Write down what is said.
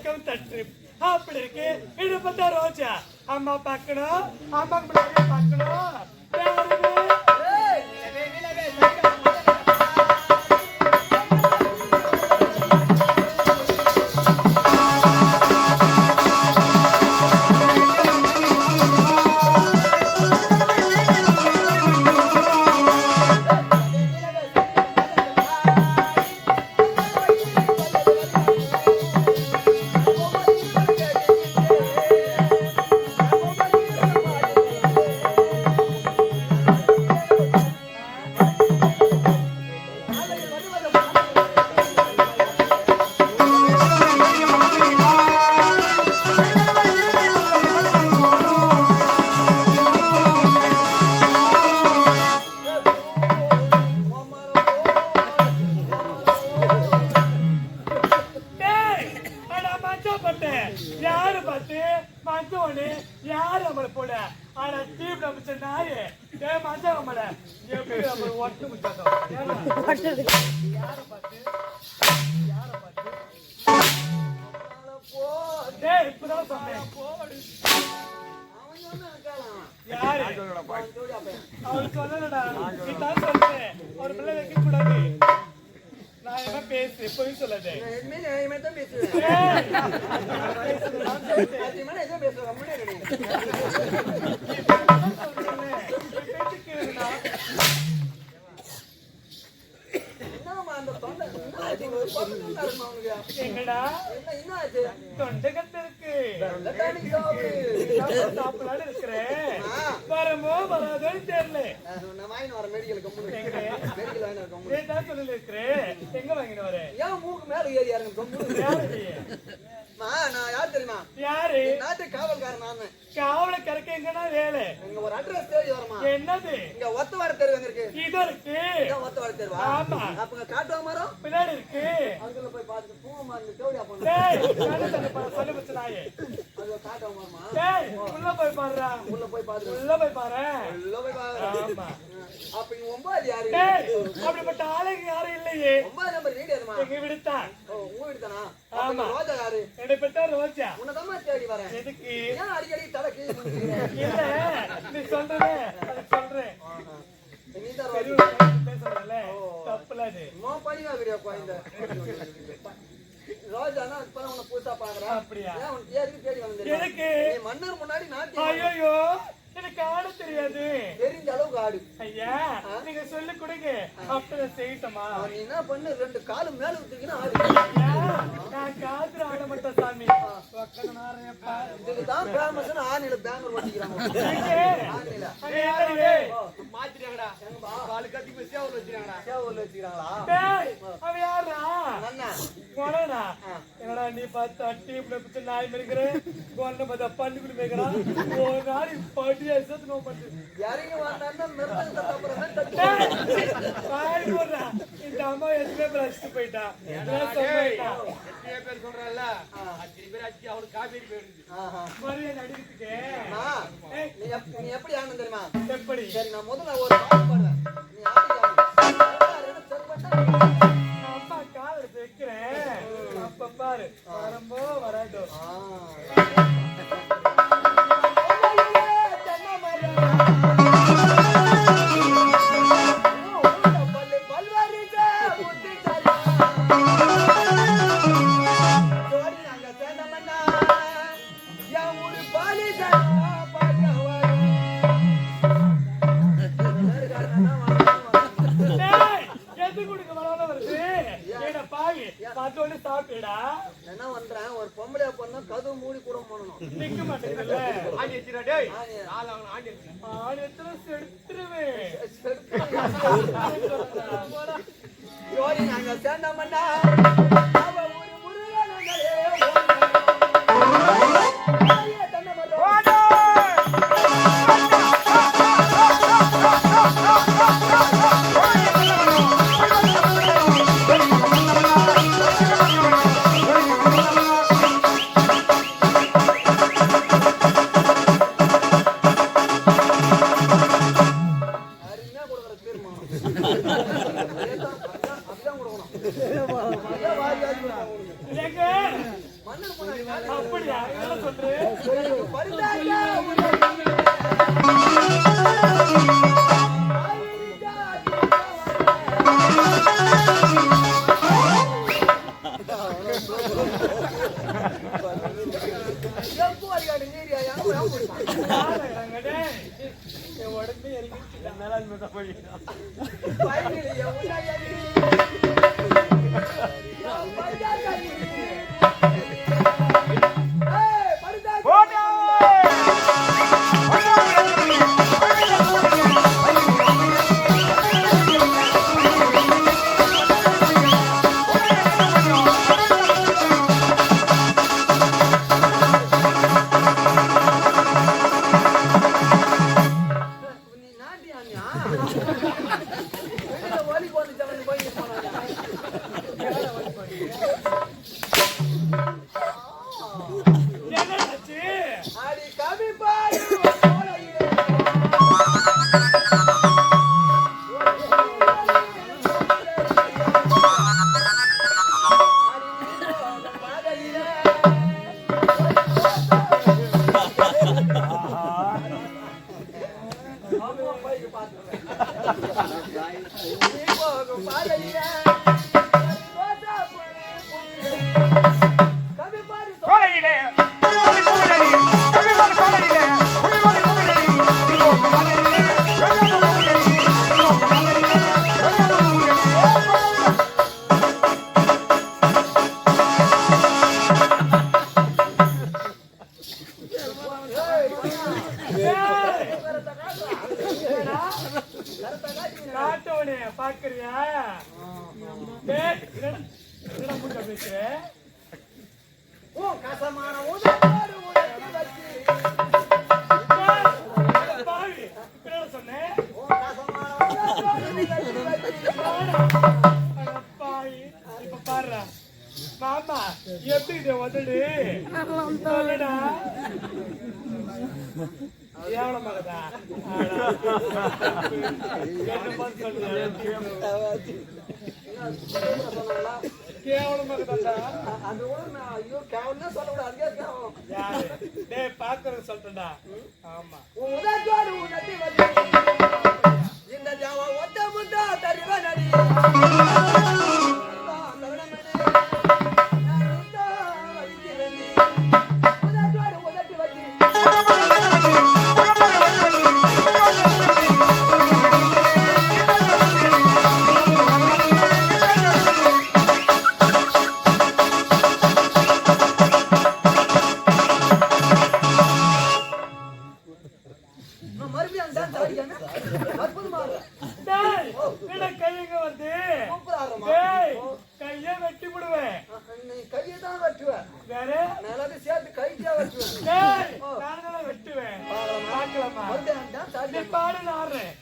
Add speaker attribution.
Speaker 1: பக்கம் தட்டு அப்படி இருக்கு. இது பார்த்தா ரோஜா அம்மா பார்க்கணும், அம்மா பார்க்கணும். யாரு பார்த்து மஞ்சோனு யாரு நம்மளை போட ஆனா தீப் நம்பிச்ச நாயே மஞ்ச நம்மள எப்படி நம்ம ஒட்டு முட்டாட்டோம் யார பார்த்து இப்பதான் சொன்னேன் யாரு அவரு சொல்லலடா நீ தான் சொல்றேன் ஒரு பிள்ளை வைக்க கூடாது நான் என்ன பேசுறேன் போய் சொல்லாதே என்னடா தொண்டை கத்திருக்கு சாப்பிடாது இருக்கிறேன் வரமோ வராதோன்னு தெரியல சொல்லல இருக்கிறேன் எங்க வாங்கிட்டு வரேன்
Speaker 2: மூக்கு மேல ஏறி நான் யாரு தெரியுமா? யாரு? நாட்டு காவல்காரன் நானு.
Speaker 1: காவல்காரருக்கு எங்கன்னா வேலை?
Speaker 2: இங்க ஒரு அட்ரஸ் தேடி வரமா?
Speaker 1: என்னது?
Speaker 2: இங்க ஒத்தவார தெரு எங்க இருக்கு?
Speaker 1: இதோ இருக்கு.
Speaker 2: இங்க ஒத்தவார தெருவா?
Speaker 1: ஆமா.
Speaker 2: அப்பங்க காட்டுவா மரம்?
Speaker 1: பின்னாடி இருக்கு.
Speaker 2: அதுக்குள்ள போய் பாத்து பூ மார்ந்து தேடியா போறோம்.
Speaker 1: டேய், சொல்லு பச்சனாயே.
Speaker 2: அது காட்டுவா மரமா?
Speaker 1: டேய், உள்ள போய் பாருடா.
Speaker 2: உள்ள போய் பாரு.
Speaker 1: உள்ள போய் பாரு.
Speaker 2: உள்ள போய் பாரு.
Speaker 1: ஆமா.
Speaker 2: அப்ப இங்க ஒன்பது யாரு?
Speaker 1: டேய், அப்படிப்பட்ட ஆளுங்க யாரும் இல்லையே.
Speaker 2: ஒன்பது நம்பர் வீடு எதுமா?
Speaker 1: எங்க வீடு தான்.
Speaker 2: ஓ, உங்க வீடு தானா?
Speaker 1: ஆமா.
Speaker 2: ரோஜா யாரு?
Speaker 1: என்னை பத்தி ரோஜா.
Speaker 2: உன்னதம்மா தேடி வரேன்.
Speaker 1: எதுக்கு?
Speaker 2: ஏன் அடிக்கடி தலக்கு
Speaker 1: இல்ல நீ சொல்றே அது சொல்றேன்.
Speaker 2: நீ தான்
Speaker 1: பேசுறல தப்புல அது.
Speaker 2: நோ பண்ணியா வீடியோ கோயிந்த. ரோஜானா இப்ப உன்னை புதுசா பாக்குறேன்.
Speaker 1: அப்படியா?
Speaker 2: ஏன் உன் தேடி தேடி வந்தேன்.
Speaker 1: எதுக்கு?
Speaker 2: நீ மன்னர் முன்னாடி நாட்டி.
Speaker 1: ஐயோ எனக்கு ஆட தெரியாது.
Speaker 2: தெரிஞ்ச அளவுக்கு ஆடு.
Speaker 1: ஐயா நீங்க சொல்லி கொடுங்க அப்புறம் செய்யட்டமா?
Speaker 2: நீ என்ன பண்ணு ரெண்டு காலு மேல ஊத்திக்கினா ஆடு.
Speaker 1: நான் காதுல ஆட மாட்டேன் சாமி. பக்கனாரேப்பா
Speaker 2: இதுதான் ஃபேமஸ்னு ஆனில பேனர் ஓட்டிக்கிறாங்க. ஆனில.
Speaker 1: அடே
Speaker 2: மாத்திட்டாங்கடா. எங்கப்பா? காலு கட்டி போய் சேவல் வச்சிராங்கடா. சேவல் வச்சிராங்களா?
Speaker 1: டேய் அவ யாரா?
Speaker 2: அண்ணா.
Speaker 1: கோணனா. என்னடா நீ பார்த்தா டீப்ல பிச்ச நாய் மேய்க்கற. கோணன பத பண்டிகுடி மேய்க்கறா. ஓ நாடி படி எசத் நோ பண்து.
Speaker 2: யாரிங்க வந்தான்னா மெர்தத தப்புறமே தட்டு.
Speaker 1: பாய் போறா. இந்த அம்மா எஸ்மே பிரஸ்ட் போய்டா. நான் சொல்றேன்டா.
Speaker 2: எத்தனை பேர் சொல்றல்ல? அஞ்சு பேர் அச்சி அவனுக்கு காபி போயிடுது.
Speaker 1: மரியா நடிக்குதுக்கே.
Speaker 2: நீ எப்படி ஆனந்த தெரியுமா?
Speaker 1: எப்படி?
Speaker 2: சரி நான் முதல்ல ஒரு பாட்டு பாடுறேன். நீ ஆடியா.
Speaker 1: அம்மா கால்ல வைக்கிறேன். அப்ப பாரு. வரம்போ வராதோ.
Speaker 2: என்ன பண்றேன் ஒரு பொம்பளையா பொண்ணா கதவு மூடி கூட போனணும்.
Speaker 1: நிக்க மாட்டேங்கல.
Speaker 2: ஆடி வச்சிரா டேய்.
Speaker 1: ஆள அவன் ஆடி ஆடி எத்தனை செடுத்துருவே.
Speaker 2: யோடி நாங்க சேந்தமண்ணா. அவ ஒரு முருகனங்களே ஓடியே தன்ன மரோ. மன்னர் முன்னாடி
Speaker 1: அப்படியா என்ன சொல்றேன்
Speaker 2: பரிதாயா
Speaker 1: உடம்பே இறங்கிடுச்சு காட்டோனே பாக்குறியா சொன்னேன் இப்ப பாரு மாமா எப்படி இதை வந்துடு சொல்லடா எவ்வளவு மகதா கேவலம் மகதாண்டா
Speaker 2: அந்த ஐயோ கேவலம் சொல்லக்கூடாது
Speaker 1: பாக்குறது சொல்றேன்டா ஆமா
Speaker 2: இந்த ஜாவா ஒத்த முட்டா தருவ நடி
Speaker 1: கையங்க வந்து கைய வெட்டி விடுவேன்
Speaker 2: கையதான் வெட்டுவேன்
Speaker 1: வேற
Speaker 2: நல்லா சேர்த்து கையா வெட்டுவேன்
Speaker 1: வெட்டுவேன் பாக்கலாமா நீ பாடு ஆடுறேன்